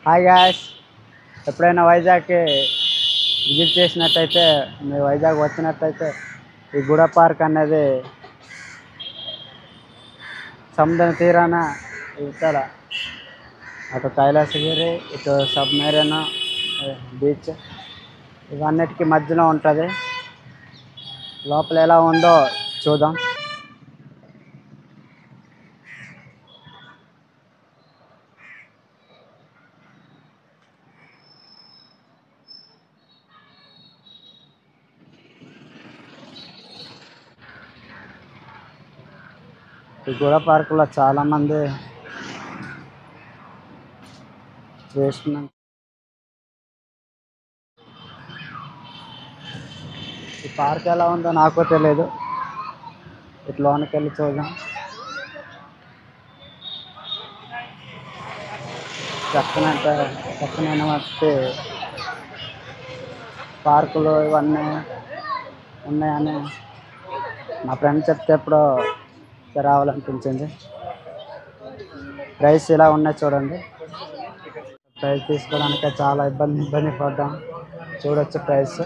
Hi guys, ఎప్పుడైనా వైజాగ్కి visit చేసినట్టయితే మీరు వైజాగ్ వచ్చినట్టయితే ఈ గుడ పార్క్ అనేది సముద్ర తీరాన ఇతర అటు కైలాసగిరి ఇటు సబ్మెరీన్ బీచ్ ఇవన్నిటికీ మధ్యలో ఉంటుంది. లోపల ఎలా ఉందో చూద్దాం. ఈ గుడ పార్కులో చాలామంది చేస్తున్నారు. ఈ పార్క్ ఎలా ఉందో నాకు తెలియదు. ఇట్లోనికి వెళ్ళి చూద్దాం. చక్కనైన మట్టి పార్కులు ఇవన్నీ ఉన్నాయని మా ఫ్రెండ్ చెప్తే ఎప్పుడో రావాలనిపించింది. ప్రైస్ ఇలా ఉన్నాయి చూడండి. ప్రైస్ తీసుకోవడానికి చాలా ఇబ్బంది పడ్డాం. చూడొచ్చు ప్రైస్.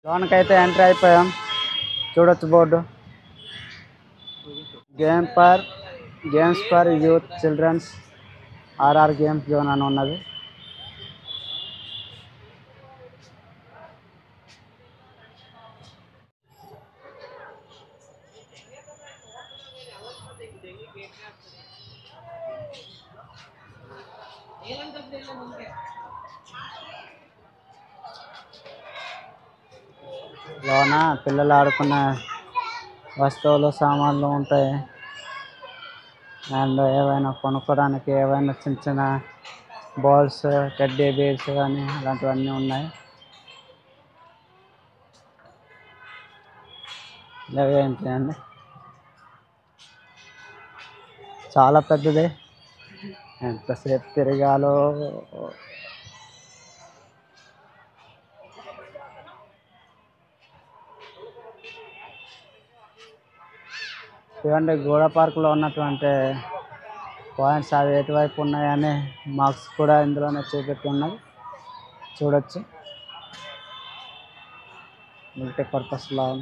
లోనకైతే ఎంట్రీ అయిపోయాం. చూడొచ్చు board games for youth children's RR games zone అని ఉన్నది. లోన పిల్లలు ఆడుకునే వస్తువులు సామాన్లు ఉంటాయి. అండ్ ఏవైనా కొనుక్కోడానికి ఏవైనా చిన్న చిన్న బాల్స్ టెడ్డీ బేర్స్ కానీ అలాంటివన్నీ ఉన్నాయి. ఇలాగే ఏంటండి, చాలా పెద్దది. ఎంతసేపు తిరగాలో. చూడండి, గోడ పార్కులో ఉన్నటువంటి పాయింట్స్ అవి ఎటువైపు ఉన్నాయని మార్క్స్ కూడా ఇందులోనే చూపెట్టి ఉన్నాయి. చూడొచ్చు. మల్టీపర్పస్ లాన్,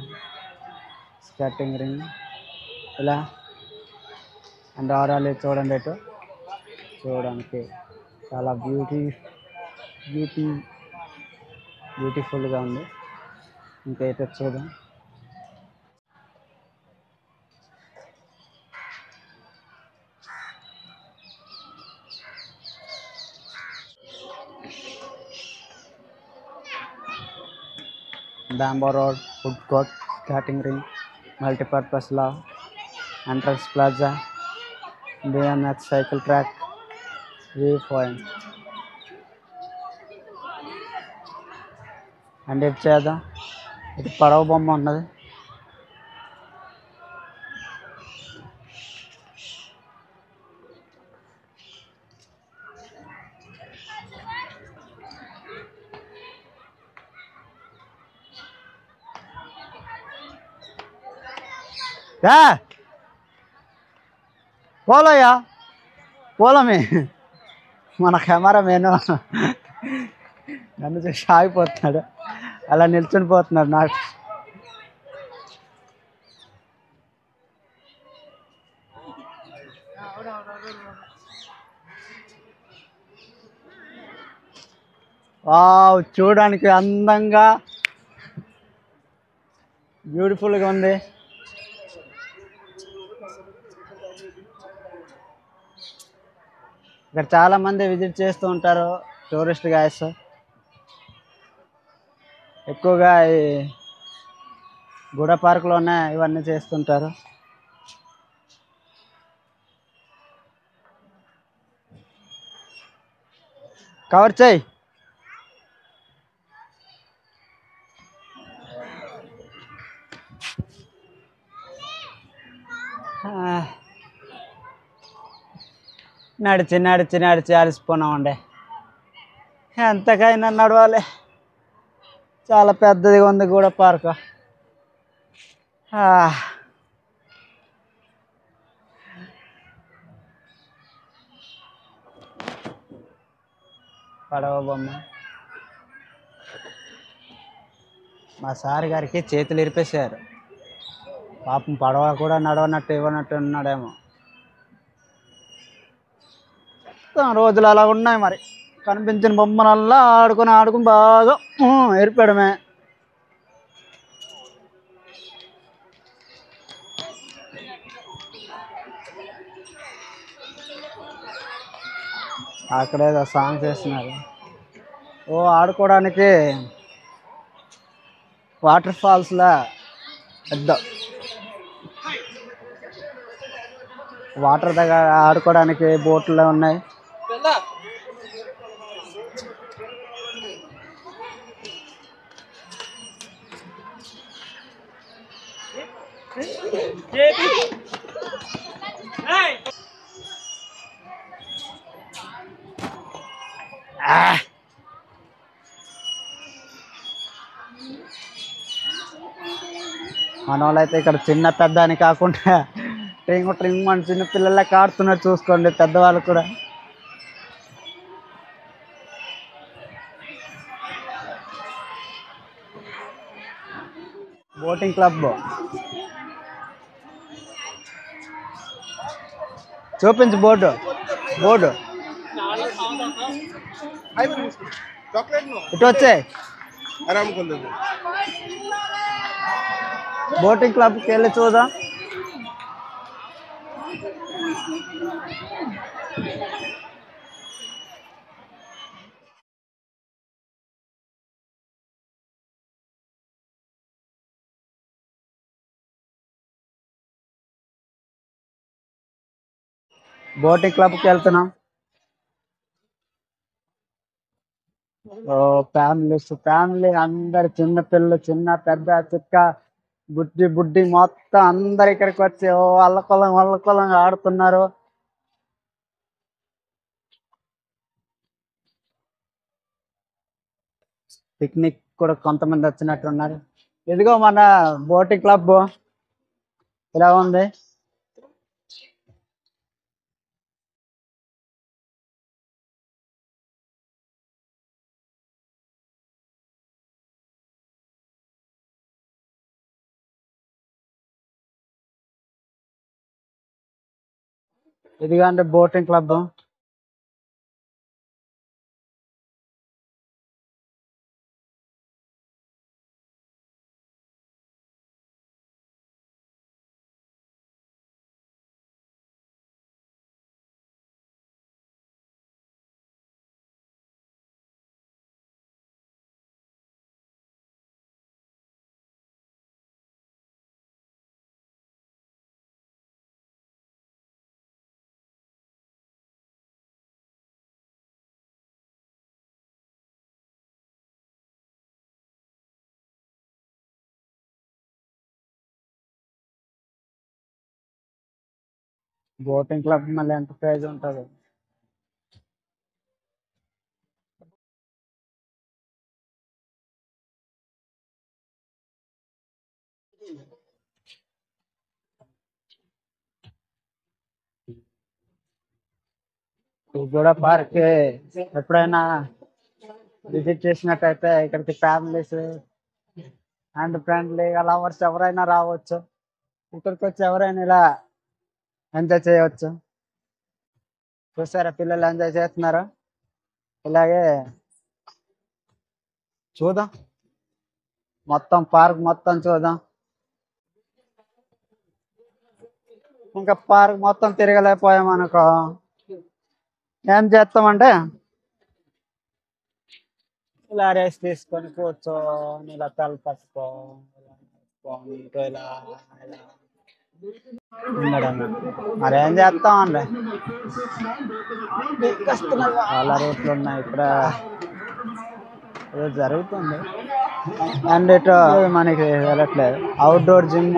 స్కేటింగ్ రింగ్ ఇలా అండ్ ఆడాలి. చూడండి, ఇటు చూడడానికి చాలా బ్యూటిఫుల్గా ఉంది. ఇంకా ఇటు చూద్దాం. Bamboo Road, Food Court, Skating Ring, Multipurpose Lawn, Entrance Plaza, BMX Cycle Track, View Point. And ఇటు చేద్దాం. ఇటు పడవ బొమ్మ ఉన్నది. పోలయ్యా పోలమే. మన కెమెరా మేను నన్ను చూసి ఆగిపోతున్నాడు, అలా నిల్చుని పోతున్నాడు. నాకు చూడడానికి అందంగా బ్యూటిఫుల్గా ఉంది. ఇక్కడ చాలామంది విజిట్ చేస్తూ ఉంటారు. టూరిస్ట్ గైడ్స్ ఎక్కువగా ఈ గుడ పార్కులోనే ఇవన్నీ చేస్తుంటారు. కవర్ చేయి. నడిచి నడిచి నడిచి అలసిపోయినామండి. ఎంతకైనా నడవాలి. చాలా పెద్దదిగా ఉంది కూడా పార్క్. పడవ బొమ్మ. మా సార్ గారికి చేతులు ఇరిపేశారు. పాపం పడవ కూడా నడవనట్టు ఇవ్వనట్టు ఉన్నాడేమో. రోజులు అలా ఉన్నాయి మరి. కనిపించిన బొమ్మనల్లా ఆడుకుని ఆడుకుని బాగా ఏర్పడమే. అక్కడేదో సాంగ్స్ వేస్తున్నారు. ఆడుకోవడానికి వాటర్ ఫాల్స్లా పెద్ద వాటర్ దగ్గర ఆడుకోవడానికి బోట్లు ఉన్నాయి. మన వాళ్ళైతే ఇక్కడ చిన్న పెద్ద అని కాకుండా ట్రింగ్ ట్రింగ్ మన చిన్న పిల్లలకి ఆడుతున్నారు. చూసుకోండి పెద్దవాళ్ళు కూడా. బోటింగ్ క్లబ్ చూపించు. బోర్డు ఇటు వచ్చే బోటింగ్ క్లబ్కి వెళ్ళి చూద్దాం. బోటింగ్ క్లబ్కి వెళ్తున్నాం. ఫ్యామిలీ అందరు, చిన్న పిల్లలు, చిన్న పెద్ద, చిక్క, బుడ్డి మొత్తం అందరు ఇక్కడికి వచ్చి వల్లకొలం ఆడుతున్నారు. పిక్నిక్ కూడా కొంతమంది వచ్చినట్టున్నారు. ఇదిగో మన బోటింగ్ క్లబ్ ఇలా ఉంది. ఇదిగోండి బోటింగ్ క్లబ్. బోటింగ్ క్లబ్ మళ్ళీ ఎంత ప్రైజ్ ఉంటుంది. ఇది కూడా పార్క్. ఎప్పుడైనా విజిట్ చేసినట్టయితే ఇక్కడికి ఫ్యామిలీస్ అండ్ ఫ్రెండ్లీ లవర్స్ ఎవరైనా రావచ్చు. ఇక్కడికి వచ్చి ఎవరైనా ఇలా ఎంజాయ్ చేయవచ్చు. చూసారా పిల్లలు ఎంజాయ్ చేస్తున్నారు. ఇలాగే చూద్దాం, మొత్తం పార్క్ మొత్తం చూద్దాం. ఇంకా పార్క్ మొత్తం తిరగలేకపోయామనుకో ఏం చేస్తామంటే ఇలా రెస్ట్ తీసుకొని కూర్చొని ఇలా తల పట్టుకోని ఇలా మరి ఏం చేస్తామండి. చాలా రూట్లు ఉన్నాయి ఇక్కడ. ఏదో జరుగుతుంది అండ్ ఇటు మనకి వెళ్ళట్లేదు. Outdoor gym